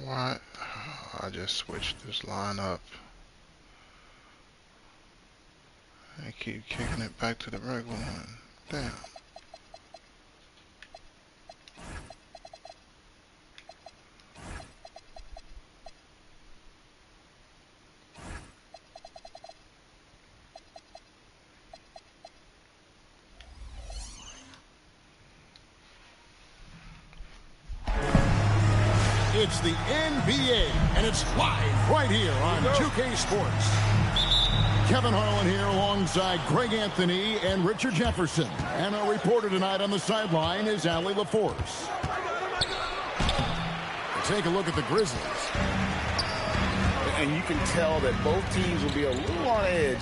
Why? I just switched this line up. I keep kicking it back to the regular one. Damn. It's the NBA, and it's live right here on 2K Sports. Kevin Harlan here alongside Greg Anthony and Richard Jefferson. And our reporter tonight on the sideline is Allie LaForce. Take a look at the Grizzlies. And you can tell that both teams will be a little on edge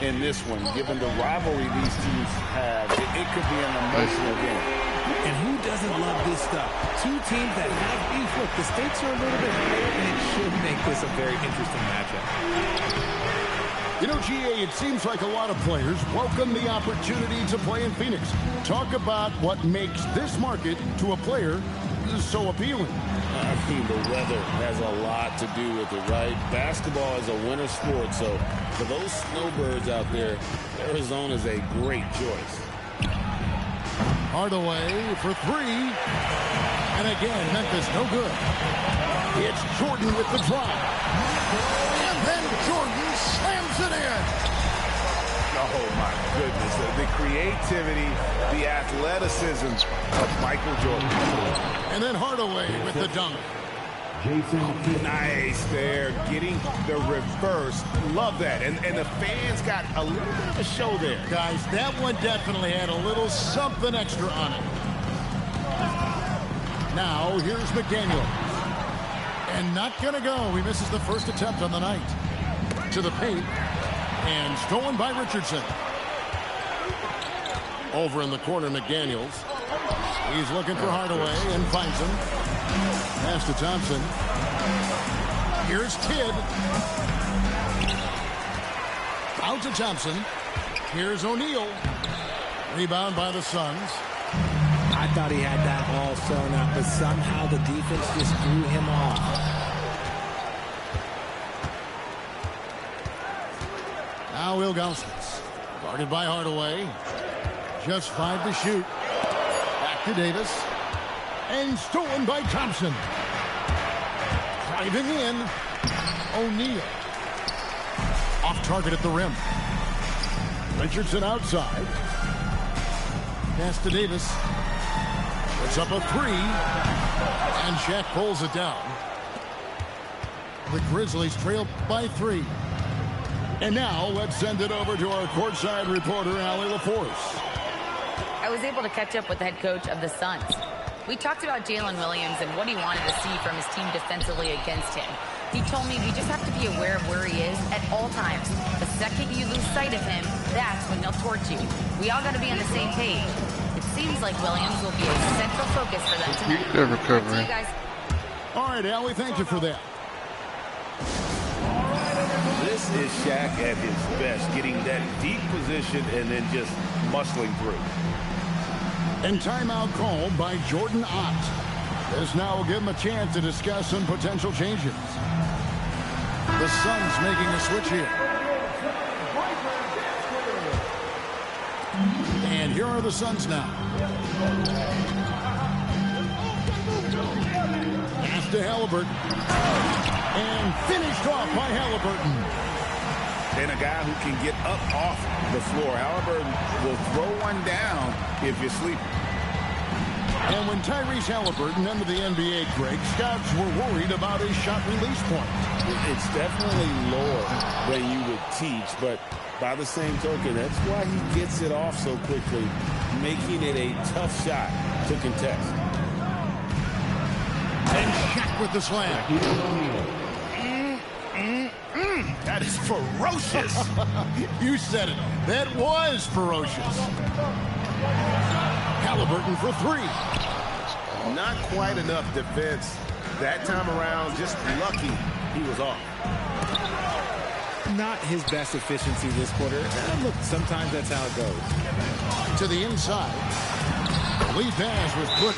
in this one, given the rivalry these teams have. It could be an emotional game. And who doesn't love this stuff? Two teams that have beef. Look, the stakes are a little bit higher, and it should make this a very interesting matchup. You know, GA, it seems like a lot of players welcome the opportunity to play in Phoenix. Talk about what makes this market to a player so appealing. I mean, the weather has a lot to do with it, right? Basketball is a winter sport, so for those snowbirds out there, Arizona is a great choice. Hardaway for three. And again, Memphis no good. It's Jordan with the drive. And then Jordan slams it in. Oh, my goodness. The creativity, the athleticism of Michael Jordan. And then Hardaway with the dunk. Nice there, getting the reverse. Love that. And the fans got a little bit of a show there. Guys, that one definitely had a little something extra on it. Now, here's McDaniel. And not going to go. He misses the first attempt on the night. To the paint. And stolen by Richardson. Over in the corner, McDaniels. He's looking for Hardaway and finds him. Pass to Thompson. Here's Kidd. Out to Thompson. Here's O'Neal. Rebound by the Suns. I thought he had that all sewn up, but somehow the defense just threw him off. Now Ilgauskas. Guarded by Hardaway. Just 5 to shoot. Back to Davis. And stolen by Thompson. Driving in. O'Neal. Off target at the rim. Richardson outside. Pass to Davis. Puts up a three. And Shaq pulls it down. The Grizzlies trail by 3. And now let's send it over to our courtside reporter, Allie LaForce. I was able to catch up with the head coach of the Suns. We talked about Jalen Williams and what he wanted to see from his team defensively against him. He told me we just have to be aware of where he is at all times. The second you lose sight of him, that's when they'll torch you. We all got to be on the same page. It seems like Williams will be a central focus for them tonight. They're recovering. See you guys. All right, Allie, thank you for that. This is Shaq at his best, getting that deep position and then just muscling through. And timeout called by Jordan Ott. This now will give him a chance to discuss some potential changes. The Suns making a switch here. And here are the Suns now. Pass to Halliburton. And finished off by Halliburton. And a guy who can get up off the floor. Halliburton will throw one down if you're sleeping. And when Tyrese Halliburton entered the NBA, Greg, scouts were worried about his shot release point. It's definitely lower than you would teach, but by the same token, that's why he gets it off so quickly, making it a tough shot to contest. And Shaq with the slam. That is ferocious. You said it. That was ferocious. Halliburton for 3. Not quite enough defense that time around. Just lucky he was off. Not his best efficiency this quarter. Look, sometimes that's how it goes. To the inside. Lead pass was put.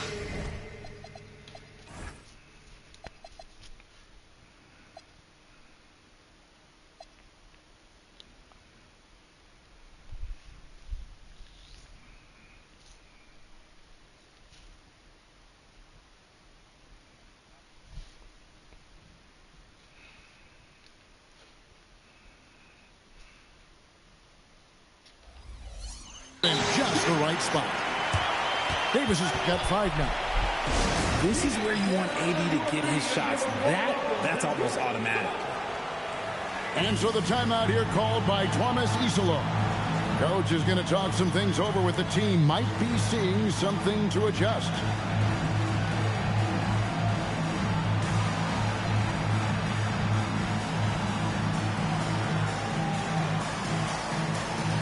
right spot. Davis has got 5 now. This is where you want AD to get his shots. That's almost automatic. And so the timeout here called by Thomas Iserlohn. Coach is going to talk some things over with the team. Might be seeing something to adjust.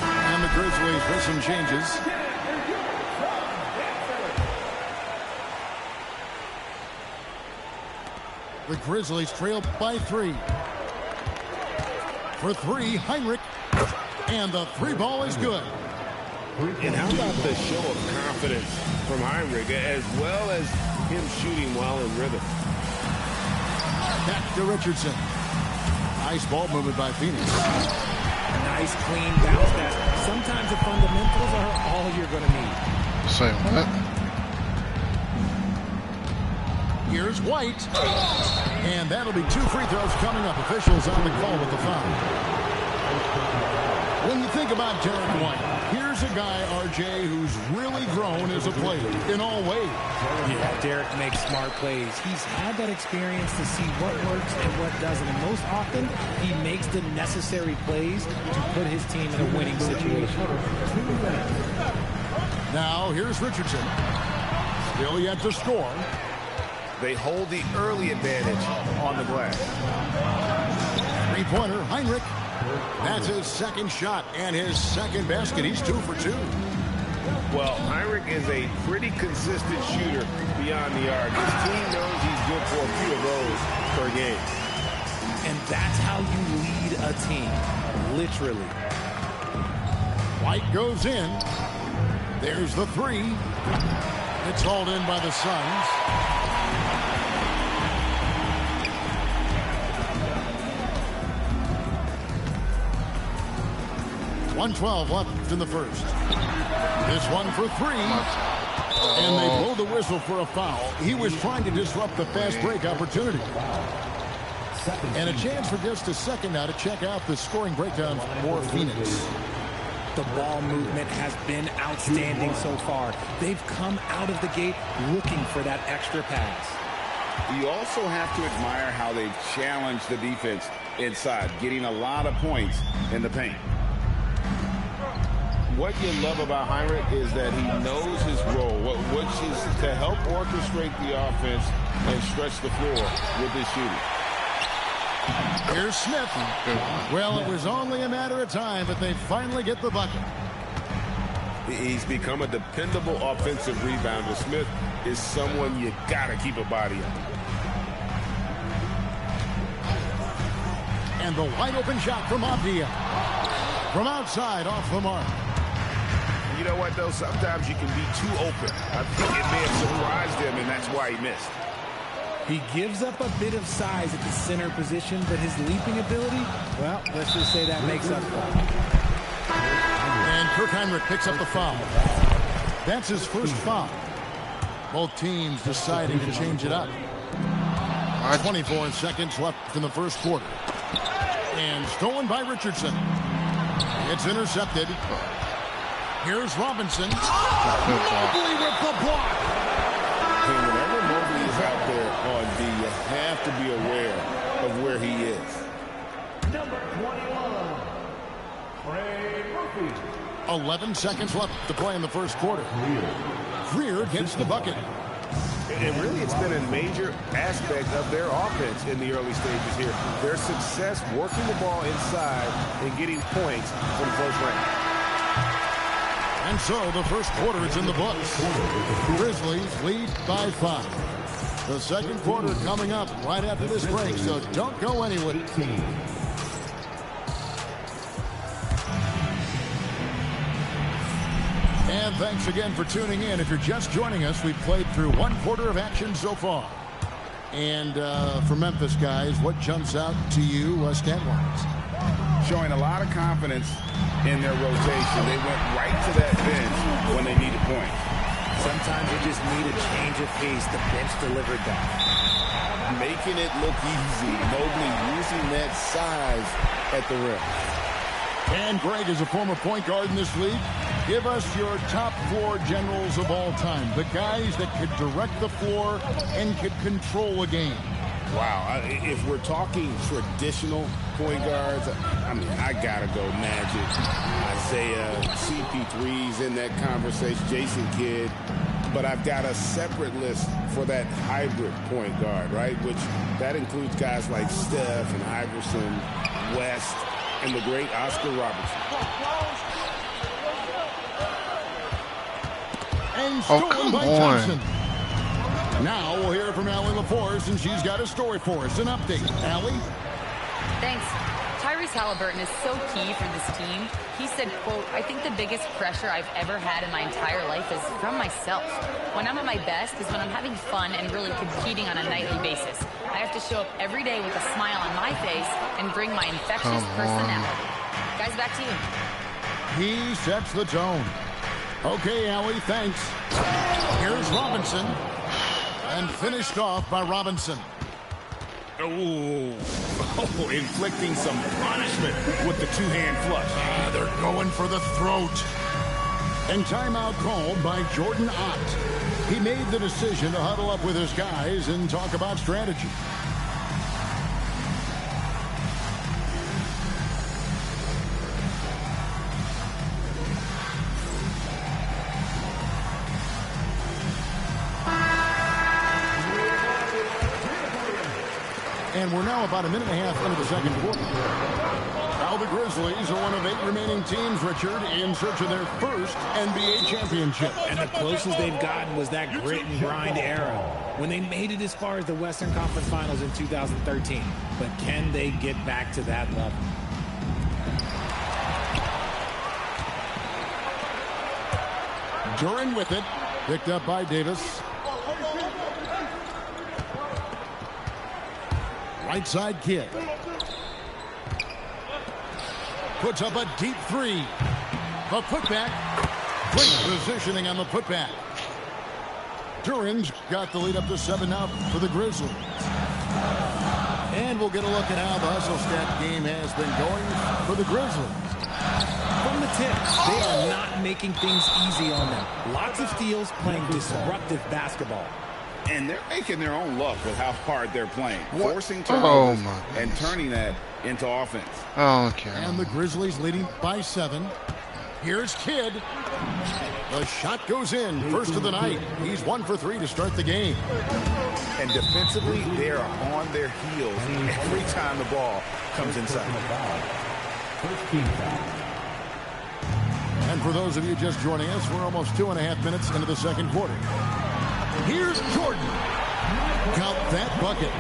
And the Grizzlies with some changes. The Grizzlies trail by 3. For 3, Hinrich. And the 3 ball is good. And how about the show of confidence from Hinrich, as well as him shooting while in rhythm? Back to Richardson. Nice ball movement by Phoenix. Nice, clean bounce pass. Sometimes the fundamentals are all you're going to need. Say what? Here's White. And that'll be 2 free throws coming up. Officials on the call with the foul. When you think about Derek White, here's a guy, RJ, who's really grown as a player in all ways. Yeah, Derek makes smart plays. He's had that experience to see what works and what doesn't. And most often, he makes the necessary plays to put his team in a winning situation. Now, here's Richardson. Still yet to score. They hold the early advantage on the glass. 3-pointer, Hinrich. That's his second shot and his second basket. He's 2 for 2. Well, Hinrich is a pretty consistent shooter beyond the arc. His team knows he's good for a few of those per game. And that's how you lead a team, literally. White goes in. There's the 3. It's hauled in by the Suns. 1:12 left in the first. This one for 3. And they blow the whistle for a foul. He was trying to disrupt the fast break opportunity. And a chance for just a second now to check out the scoring breakdown for Phoenix. The ball movement has been outstanding so far. They've come out of the gate looking for that extra pass. You also have to admire how they've challenged the defense inside, getting a lot of points in the paint. What you love about Hinrich is that he knows his role, which is to help orchestrate the offense and stretch the floor with his shooting. Here's Smith. Well, it was only a matter of time, but they finally get the bucket. He's become a dependable offensive rebounder. Smith is someone you got to keep a body on. And the wide open shot from Avdia. From outside, off the mark. You know what, though? Sometimes you can be too open. I think it may have surprised him, and that's why he missed. He gives up a bit of size at the center position, but his leaping ability, well, let's just say that makes up for it. And Kirk Hinrich picks up the foul. That's his first foul. Both teams deciding to change it up. 24 seconds left in the first quarter. And stolen by Richardson. It's intercepted. Here's Robinson. Mobley with the block. Hey, whenever Mobley is out there on D, you have to be aware of where he is. Number 21, Trey Murphy. 11 seconds left to play in the first quarter. Freer gets the bucket. And really, it's been a major aspect of their offense in the early stages here. Their success working the ball inside and getting points from close range. And so the first quarter is in the books. Grizzlies lead by 5. The second quarter coming up right after this break, so don't go anywhere. And thanks again for tuning in. If you're just joining us, we've played through 1 quarter of action so far. And for Memphis guys, what jumps out to you stat-wise? Showing a lot of confidence in their rotation. They went right to that bench when they needed points. Sometimes you just need a change of pace. The bench delivered that. Making it look easy. Mobley using that size at the rim. And Greg is a former point guard in this league. Give us your top floor generals of all time. The guys that could direct the floor and could control a game. Wow. If we're talking traditional point guards, I mean, I got to go Magic, Isaiah, CP3's in that conversation, Jason Kidd. But I've got a separate list for that hybrid point guard, right? Which that includes guys like Steph and Iverson, West, and the great Oscar Robertson. And stolen by Thompson. Now we'll hear from Allie LaForce, and she's got a story for us. An update. Allie? Thanks. Tyrese Halliburton is so key for this team. He said, quote, "I think the biggest pressure I've ever had in my entire life is from myself. When I'm at my best is when I'm having fun and really competing on a nightly basis. I have to show up every day with a smile on my face and bring my infectious personality." Guys, back to you. He sets the tone. Okay, Allie, thanks. Here's Robinson. And finished off by Robinson. Oh, inflicting some punishment with the two-hand flush. They're going for the throat. And timeout called by Jordan Ott. He made the decision to huddle up with his guys and talk about strategy. And we're now about a minute and a half into the second quarter. Now the Grizzlies are one of 8 remaining teams, Richard, in search of their first NBA championship. And the closest they've gotten was that grit and grind era when they made it as far as the Western Conference Finals in 2013. But can they get back to that level? Duren with it, picked up by Davis. Right side Kidd. Puts up a deep three. The putback. Great positioning on the putback. Duren's got the lead up to 7 now for the Grizzlies. And we'll get a look at how the hustle stat game has been going for the Grizzlies. From the tip, they are not making things easy on them. Lots of steals, playing disruptive basketball. And they're making their own luck with how hard they're playing. What? Forcing turnovers my and goodness. turning that into offense. Okay. And the Grizzlies leading by 7. Here's Kidd. The shot goes in. First of the night. He's 1 for 3 to start the game. And defensively, they are on their heels every time the ball comes inside. And for those of you just joining us, we're almost 2.5 minutes into the second quarter. Here's Jordan. Count that bucket.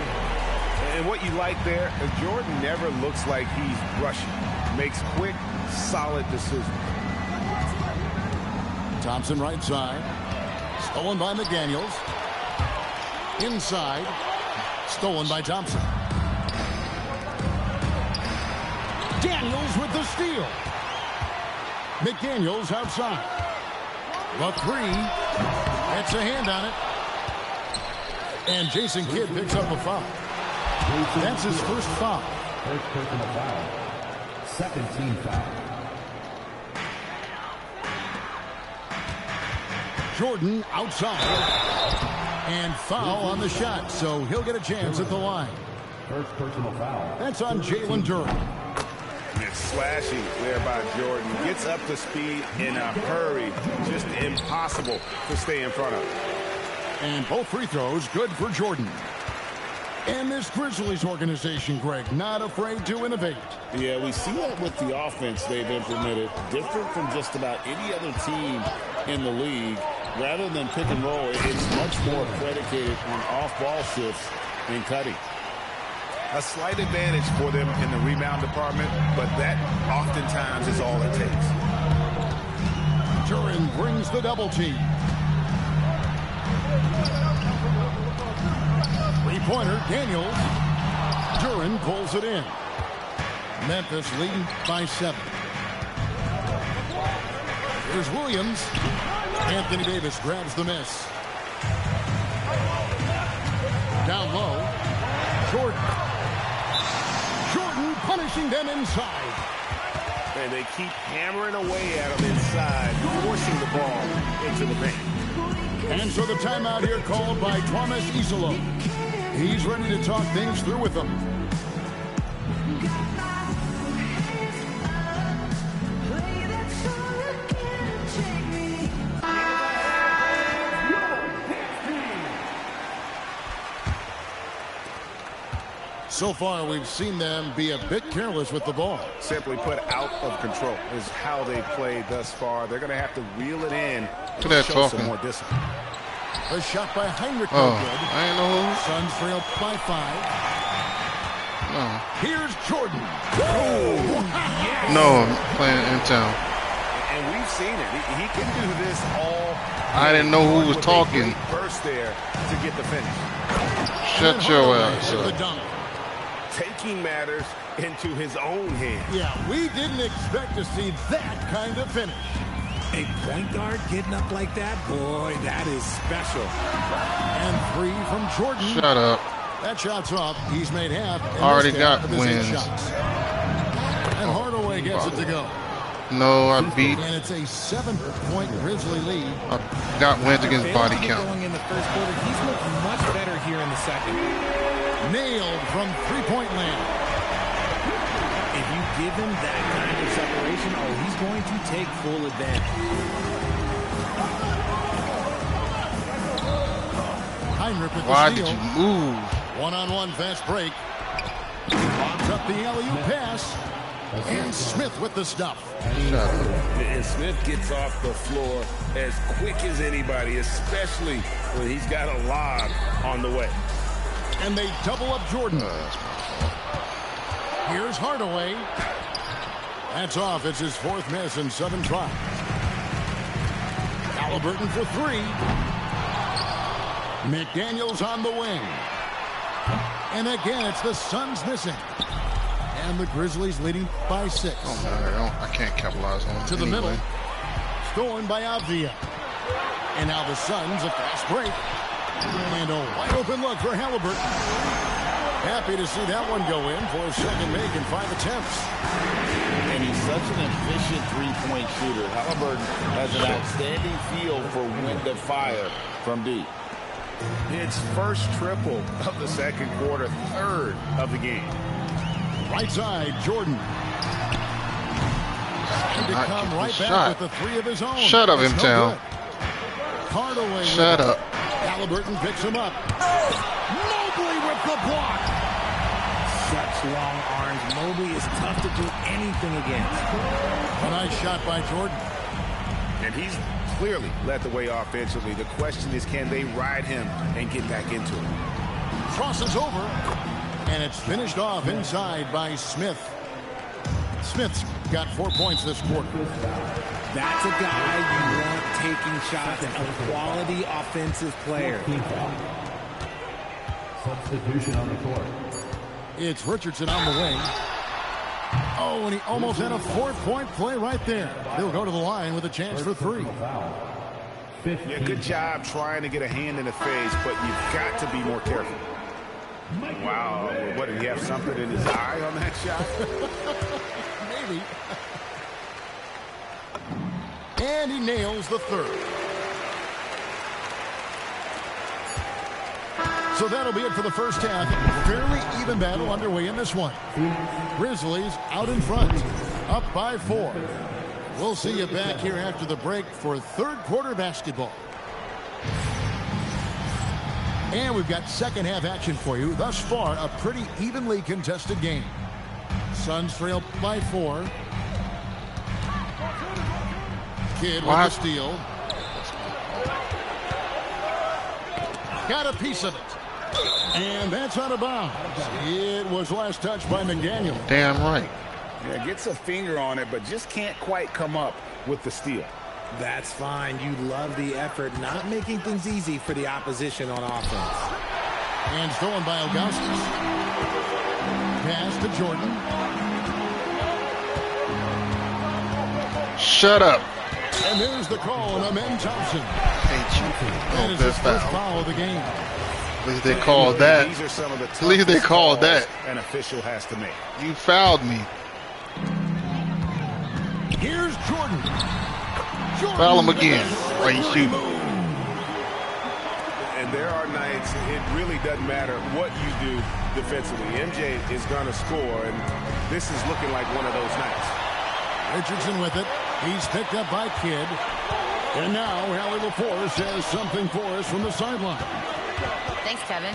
And what you like there, Jordan never looks like he's rushing. Makes quick, solid decisions. Thompson right side. Stolen by McDaniels. Inside. Stolen by Thompson. Daniels with the steal. McDaniels outside. The 3. Gets a hand on it. And Jason Kidd picks up a foul. That's his first foul. First personal foul. Second team foul. Jordan outside. And foul on the shot, so he'll get a chance at the line. First personal foul. That's on Jalen Duren. It's slashing there by Jordan. Gets up to speed in a hurry. Just impossible to stay in front of. And both free throws good for Jordan. And this Grizzlies organization, Greg, not afraid to innovate. Yeah, we see that with the offense they've implemented. Different from just about any other team in the league. Rather than pick and roll, it's much more predicated on off-ball shifts and cutting. A slight advantage for them in the rebound department, but that oftentimes is all it takes. Duren brings the double team. Three-pointer, Daniels. Duren pulls it in. Memphis leading by 7. Here's Williams. Anthony Davis grabs the miss. Down low. Jordan. Jordan punishing them inside. And they keep hammering away at him inside, forcing the ball into the paint. And so the timeout here called by Thomas Isolo. He's ready to talk things through with them. So far, we've seen them be a bit careless with the ball. Simply put, out of control is how they played thus far. They're going to have to reel it in and that show talking. some more discipline. A shot by Heinrich. Oh, No good. I ain't know who. Suns trail by 5. No. Here's Jordan. No, I'm playing in town. And we've seen it. He can do this all. I didn't know who was with a talking. great burst there to get the finish. Shut your ass The up. dunk. Taking matters into his own hands. Yeah, we didn't expect to see that kind of finish. A point guard getting up like that, boy, that is special. And 3 from Jordan. Shut up. That shot's off. He's made half. and Already missed half got of his 8 wins. shots. And Hardaway gets it to go. No, I beat. And it's a 7-point Grizzly lead. I got wins against Failed body to get count. going in the first quarter. He's looked much better here in the second. Nailed from 3-point land. If you give him that kind of separation, he's going to take full advantage. Heinrich with Why the did steal. you move? One-on-one fast break. Lobs up the alley-oop pass. And Smith with the stuff. Shut up. And Smith gets off the floor as quick as anybody, especially when he's got a lob on the way. And they double up Jordan. That's my fault. Here's Hardaway. That's off. It's his 4th miss in 7 tries. Halliburton for 3. McDaniels on the wing. And again, it's the Suns missing. And the Grizzlies leading by 6. Don't matter. I can't capitalize on it. To the anyway. middle. Stolen by Avdia. And now the Suns, a fast break. And a wide open look for Halliburton. Happy to see that one go in for a second make in 5 attempts. And he's such an efficient three-point shooter. Halliburton has an outstanding feel for when to fire from deep. It's first triple of the second quarter, 3rd of the game. Right side, Jordan. And to Not come get the right back shot. with the 3 of his own. Shut up, It's no M-Town. good. Hardaway. Shut up. Halliburton picks him up. Mobley with the block. Such long arms. Mobley is tough to do anything against. A nice shot by Jordan. And he's clearly led the way offensively. The question is, can they ride him and get back into it? Crosses over. And it's finished off inside by Smith. Smith's got 4 points this quarter. That's a guy you want taking shots, a quality offensive player. Substitution on the court. It's Richardson on the wing. Oh, and he almost had a 4-point play right there. He'll go to the line with a chance for 3. Yeah, good job trying to get a hand in the face, but you've got to be more careful. Wow, what, did he have something in his eye on that shot? Maybe. And he nails the 3rd. So that'll be it for the first half. Fairly even battle underway in this one. Grizzlies out in front, up by 4. We'll see you back here after the break for 3rd quarter basketball. And we've got second half action for you. Thus far, a pretty evenly contested game. Suns trail by 4. Kidd with the steal. Got a piece of it. And that's out of bounds. It was last touched by McDaniel. Damn right. Yeah, gets a finger on it, but just can't quite come up with the steal. That's fine. You love the effort, not making things easy for the opposition on offense. And stolen by Ilgauskas. Pass to Jordan. Shut up. And there's the call on Amen Thompson. Hate you. That is his first foul of the game. At least they called that. These are some of the At least they toughest called calls that. an official has to make. You fouled me. Jordan. Foul him again. Why you shooting? And there are nights it really doesn't matter what you do defensively. MJ is going to score, and this is looking like one of those nights. Richardson with it. He's picked up by Kidd. And now Allie LaForce has something for us from the sideline. Thanks, Kevin.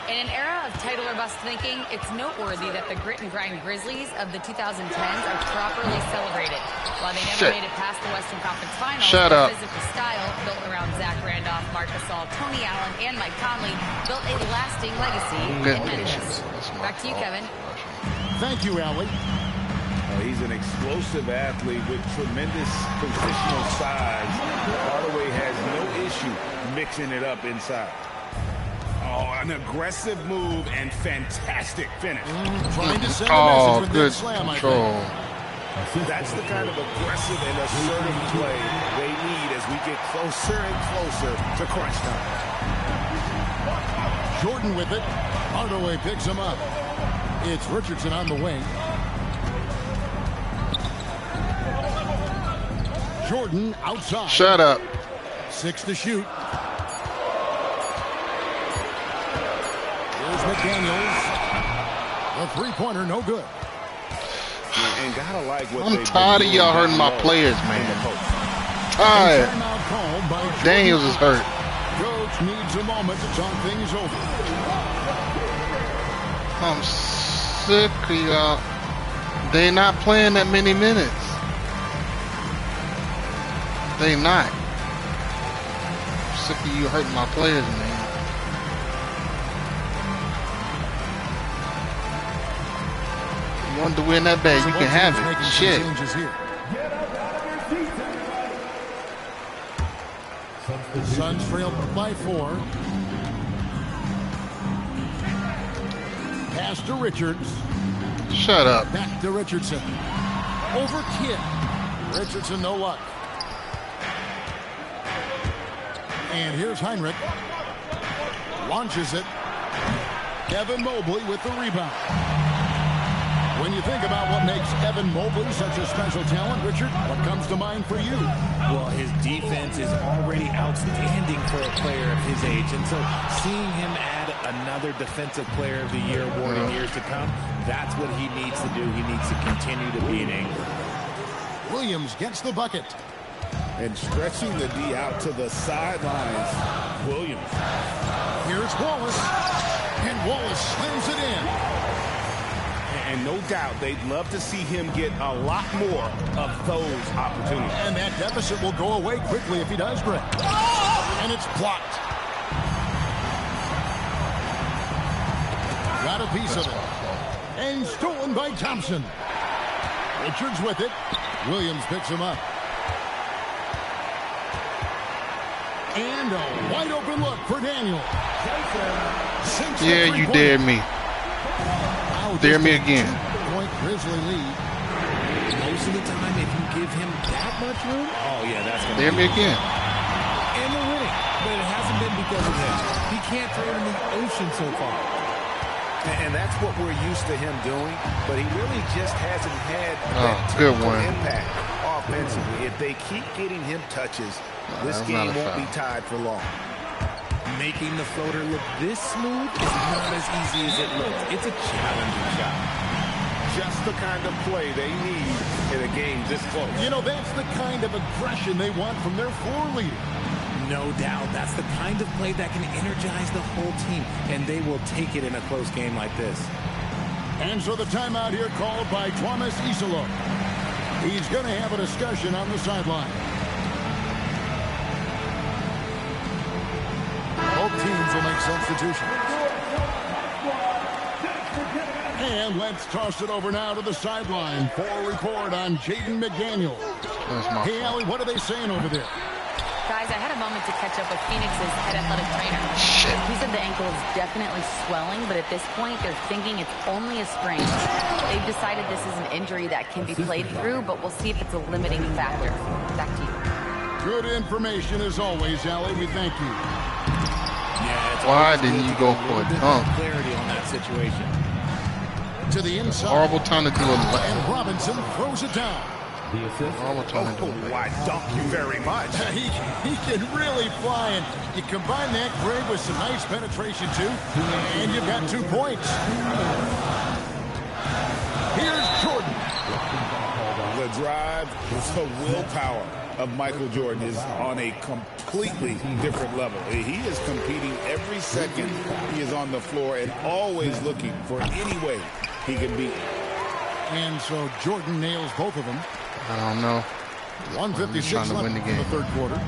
In an era of title or bust thinking, it's noteworthy that the grit and grind Grizzlies of the 2010s are properly celebrated. While they never made it past the Western Conference Finals, their physical style, built around Zach Randolph, Marc Gasol, Tony Allen, and Mike Conley, built a lasting legacy in Memphis. Back to you, Kevin. Thank you, Allie. He's an explosive athlete with tremendous positional size. Hardaway has no issue mixing it up inside. Oh, an aggressive move and fantastic finish. Trying to send a message with good that slam, control. That's the kind of aggressive and assertive play they need as we get closer and closer to crunch time. Jordan with it. Hardaway picks him up. It's Richardson on the wing. Jordan outside. Shut up. 6 to shoot. Here's McDaniels. The three-pointer, no good. And gotta like what I'm tired of y'all hurting my players, man. Tired. Daniels is hurt. Coach needs a moment to talk things over. I'm sick of y'all. They not playing that many minutes. They not. I'm sick of you hurting my players, man. You want to win that bad, you can have it. Shit. Suns trail by 4. Pass to Richards. Shut up. Back to Richardson. Over Kidd. Richardson, no luck. And here's Heinrich. Launches it. Evan Mobley with the rebound. When you think about what makes Evan Mobley such a special talent, Richard, what comes to mind for you? Well, his defense is already outstanding for a player of his age. And so seeing him add another Defensive Player of the Year award in years to come, that's what he needs to do. He needs to continue to be an anchor. Williams gets the bucket. And stretching the D out to the sidelines. Williams. Here's Wallace. And Wallace slams it in. And no doubt they'd love to see him get a lot more of those opportunities. And that deficit will go away quickly if he does, Greg. And it's blocked. Got a piece of it. And stolen by Thompson. Richards with it. Williams picks him up. And a wide open look for Daniel. Yeah, you dared me. Dare me again. Point Grizzly lead. Most of the time, if you give him that much room, oh yeah, that's going to dare me again. And they're winning, but it hasn't been because of him. He can't throw it in the ocean so far. And that's what we're used to him doing, but he really just hasn't had that good one. Impact offensively. If they keep getting him touches, this game won't be tied for long. Making the floater look this smooth is not as easy as it looks. It's a challenging shot. Just the kind of play they need in a game this close. You know, that's the kind of aggression they want from their floor leader. No doubt. That's the kind of play that can energize the whole team, and they will take it in a close game like this. And so the timeout here called by Thomas Isolo. He's going to have a discussion on the sideline. Both teams will make substitutions. And let's toss it over now to the sideline for a report on Jaden McDaniels. Hey, Allie, what are they saying over there? Guys, I had a moment to catch up with Phoenix's head athletic trainer. He said the ankle is definitely swelling, but at this point, they're thinking it's only a sprain. They've decided this is an injury that can be played through, but we'll see if it's a limiting factor. Back to you. Good information as always, Allie. We thank you. Yeah, why didn't you go for a dunk? Clarity on that situation. To the inside. Horrible time to do it. And Robinson throws it down. The assist. Why, thank you very much. He can really fly, and you combine that grade with some nice penetration, too, and you've got 2 points. Here's Jordan. The drive, the willpower of Michael Jordan is on a completely different level. He is competing every second he is on the floor and always looking for any way he can beat. And so Jordan nails both of them. I don't know. 156 left in the third quarter.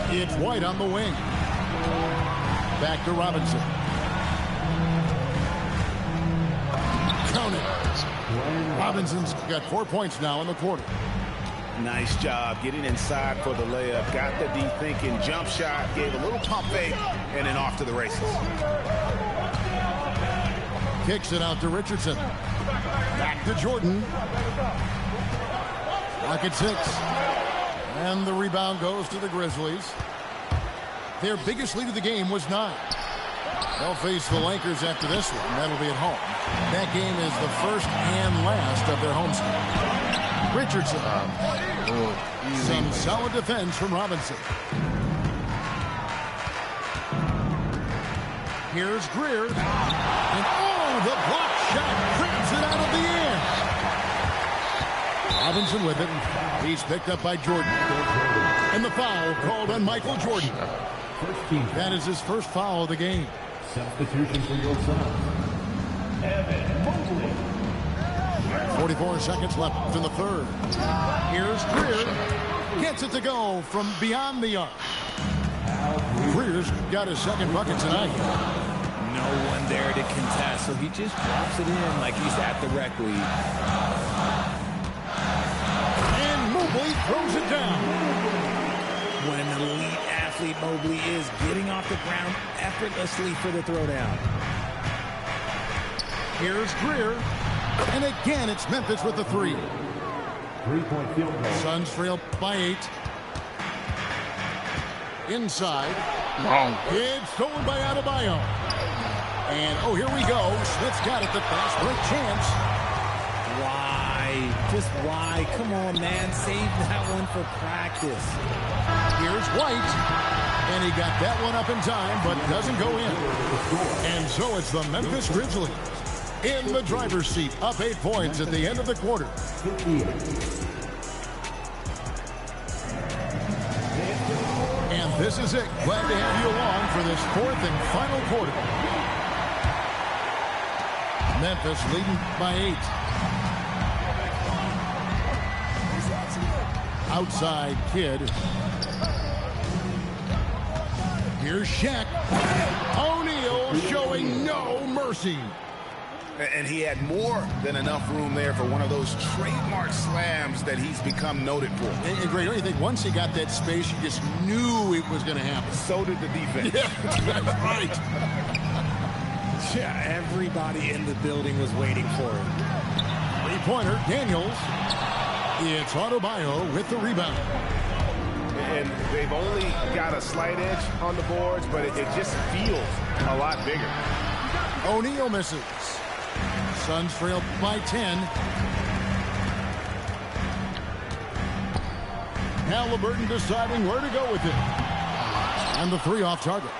It's White on the wing. Back to Robinson. Count it. Robinson's got 4 points now in the quarter. Nice job getting inside for the layup. Got the deep thinking jump shot, gave a little pump fake, and then off to the races. Kicks it out to Richardson. Back to Jordan. Lock at 6. And the rebound goes to the Grizzlies. Their biggest lead of the game was 9. They'll face the Lakers after this one. That'll be at home. That game is the first and last of their homestand. Richardson. Some solid defense from Robinson. Here's Greer. And the block shot cribs it out of the air. Robinson with it. He's picked up by Jordan. And the foul called on Michael Jordan. That is his first foul of the game. Substitution for your son, Evan Mobley. 44 seconds left in the third. Here's Greer. Gets it to go from beyond the arc. Greer's got his second bucket tonight. No one there to contest, so he just drops it in like he's at the rec league. And Mobley throws it down. What an elite athlete Mobley is, getting off the ground effortlessly for the throwdown. Here's Greer. And again, it's Memphis with the 3. 3-point field goal. Suns trail by 8. Inside. Wrong. It's stolen by Adebayo. And, oh, here we go. Smith's got it. The fast break chance. Why? Just why? Come on, man. Save that one for practice. Here's White. And he got that one up in time, but doesn't go in. And so it's the Memphis Grizzlies in the driver's seat, up 8 points at the end of the quarter. And this is it. Glad to have you along for this 4th and final quarter. Memphis leading by 8. Outside Kidd. Here's Shaq. O'Neal showing no mercy. And he had more than enough room there for one of those trademark slams that he's become noted for. And Greg, don't you think once he got that space, you just knew it was going to happen? So did the defense. Yeah, that's right. Yeah, everybody in the building was waiting for him. Three-pointer, Daniels. It's Adebayo with the rebound. And they've only got a slight edge on the boards, but it just feels a lot bigger. O'Neal misses. Suns trail by 10. Halliburton deciding where to go with it. And the 3 off target.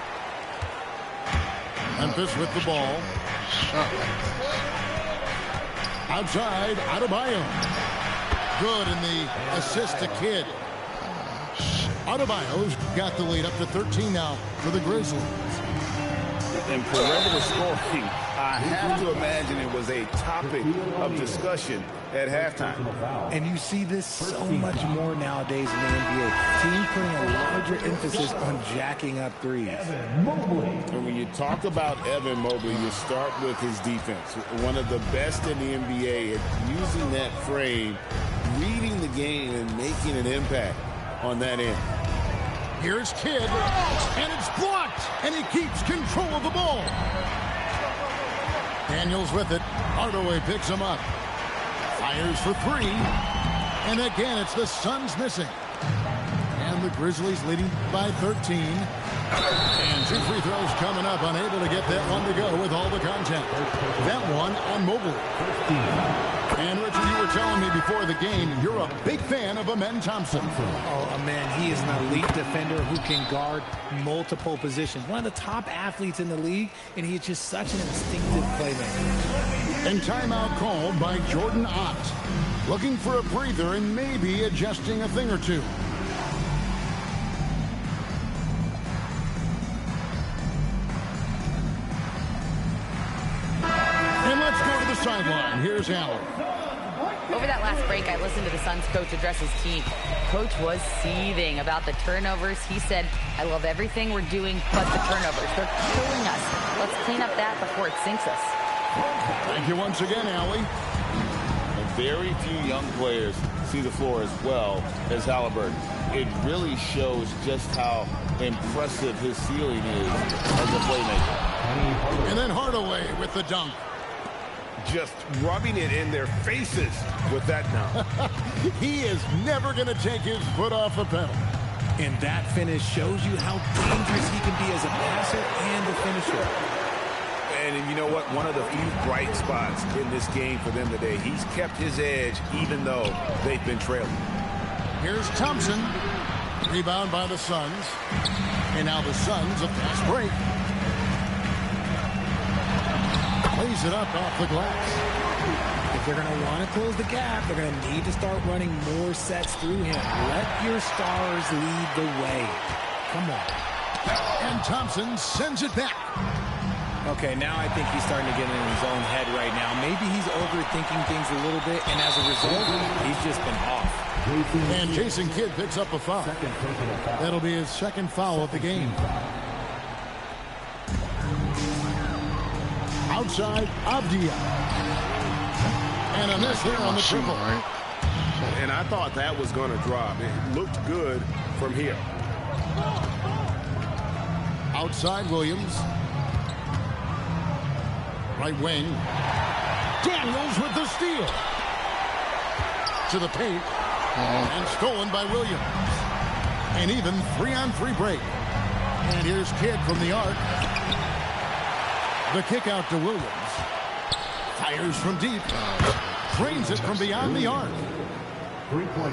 Memphis with the ball. Outside, Adebayo. Good in the assist to Kidd. Adebayo's got the lead up to 13 now for the Grizzlies. And perimeter scoring, I have to imagine it was a topic of discussion at halftime. And you see this so much more nowadays in the NBA. Teams putting a larger emphasis on jacking up threes. And when you talk about Evan Mobley, you start with his defense. One of the best in the NBA at using that frame, reading the game, and making an impact on that end. Here's Kidd, and it's blocked, and he keeps control of the ball. Daniels with it. Hardaway picks him up. Fires for 3. And again, it's the Suns missing. And the Grizzlies leading by 13. And 2 free throws coming up, unable to get that one to go with all the contact. That one on Mobley. And Richard, you were were telling me before the game you're a big fan of Amen Thompson. Oh, man, he is an elite defender who can guard multiple positions. One of the top athletes in the league, and he is just such an instinctive playmaker. And timeout called by Jordan Ott. Looking for a breather and maybe adjusting a thing or two. And let's go to the sideline. Here's Allen. Over that last break, I listened to the Suns coach address his team. Coach was seething about the turnovers. He said, I love everything we're doing but the turnovers. They're killing us. Let's clean up that before it sinks us. Thank you once again, Allie. Very few young players see the floor as well as Halliburton. It really shows just how impressive his ceiling is as a playmaker. And then Hardaway with the dunk. Just rubbing it in their faces with that dunk. He is never going to take his foot off the pedal. And that finish shows you how dangerous he can be as a passer and a finisher. And you know what? One of the few bright spots in this game for them today. He's kept his edge even though they've been trailing. Here's Thompson. Rebound by the Suns. And now the Suns a fast break. Plays it up off the glass. If they're going to want to close the gap, they're going to need to start running more sets through him. Let your stars lead the way. Come on. And Thompson sends it back. Okay, now I think he's starting to get in his own head right now. Maybe he's overthinking things a little bit, and as a result, he's just been off. And Jason Kidd picks up a foul. That'll be his second foul of the game. Outside, Avdia. And a miss here on the triple. And I thought that was going to drop. It looked good from here. Outside, Williams. Right wing. Daniels with the steal. To the paint. And stolen by Williams. An even 3-on-3 break. And here's Kidd from the arc. The kick out to Williams. Fires from deep. Drains it from beyond the arc.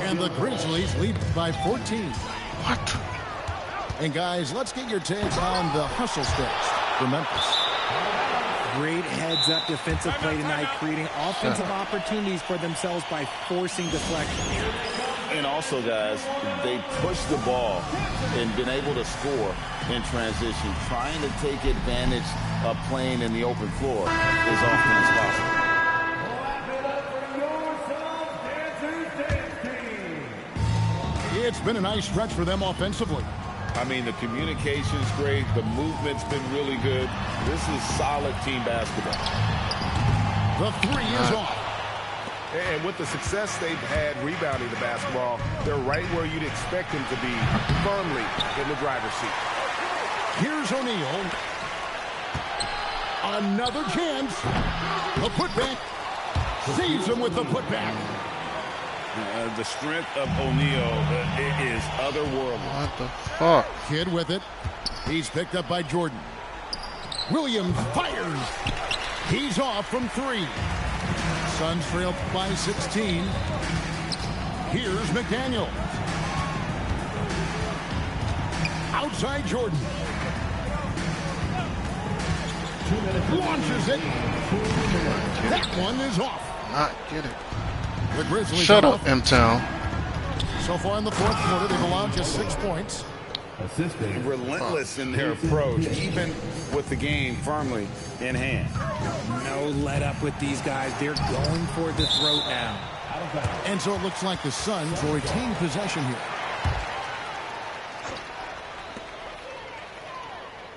And the Grizzlies lead by 14. What? And guys, let's get your takes on the hustle sticks for Memphis. Great heads-up defensive play tonight, creating offensive opportunities for themselves by forcing deflection. And also, guys, they pushed the ball and been able to score in transition, trying to take advantage of playing in the open floor as often as possible. It's been a nice stretch for them offensively. I mean, the communication's great. The movement's been really good. This is solid team basketball. The three is off. And with the success they've had rebounding the basketball, they're right where you'd expect them to be, firmly in the driver's seat. Here's O'Neal. Another chance. The putback. Saves him with the putback. The strength of O'Neal is otherworldly. What the fuck? Kidd with it. He's picked up by Jordan. Williams fires. He's off from three. Suns trail by 16. Here's McDaniel. Outside Jordan. Launches it. That one is off. Not get it. The Grizzlies Shut up, M-Town. So far in the fourth quarter, they've allowed just 6 points. Relentless in their approach, even with the game firmly in hand. No let up with these guys. They're going for the throat now. And so it looks like the Suns will retain possession here.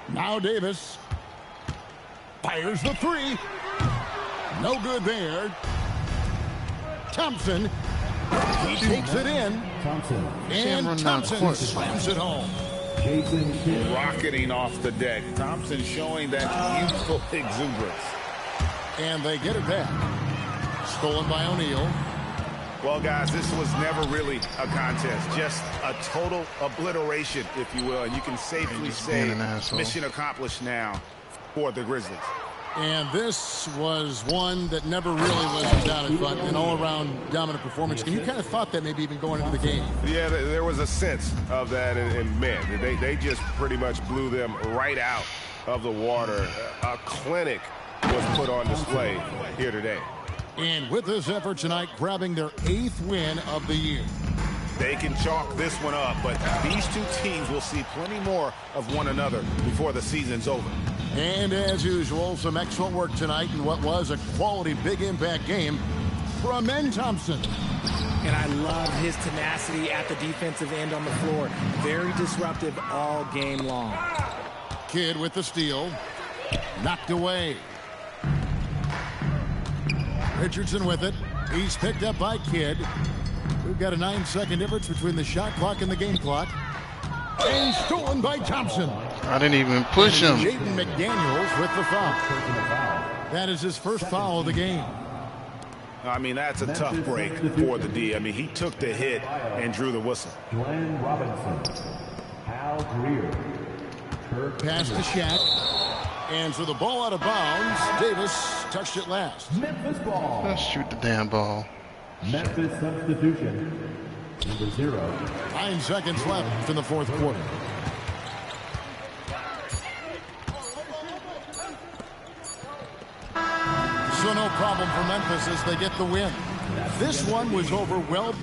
Now Davis fires the three. No good there. Thompson, he takes it in. And Thompson slams it home. Rocketing off the deck. Thompson showing that youthful exuberance. And they get it back. Stolen by O'Neal. Well, guys, this was never really a contest. Just a total obliteration, if you will. And you can safely say mission accomplished now for the Grizzlies. And this was one that never really was a dominant front, an all-around dominant performance. And you kind of thought that maybe even going into the game. Yeah, there was a sense of that, and man, they just pretty much blew them right out of the water. A clinic was put on display here today. And with this effort tonight, grabbing their 8th win of the year. They can chalk this one up, but these two teams will see plenty more of one another before the season's over. And as usual, some excellent work tonight in what was a quality big impact game from Amen Thompson. And I love his tenacity at the defensive end on the floor. Very disruptive all game long. Kidd with the steal. Knocked away. Richardson with it. He's picked up by Kidd. We've got a 9-second difference between the shot clock and the game clock. And stolen by Thompson. I didn't even push him. Jaden McDaniels with the foul. That is his first foul of the game. I mean, that's a tough break for the D. I mean, he took the hit and drew the whistle. Glenn Robinson. Hal Greer. Pass to Shaq. And so the ball out of bounds. Davis touched it last. Memphis ball. Let's shoot the damn ball. Memphis substitution. Number 0. 9 seconds left in the fourth quarter. So no problem for Memphis as they get the win. This one was over well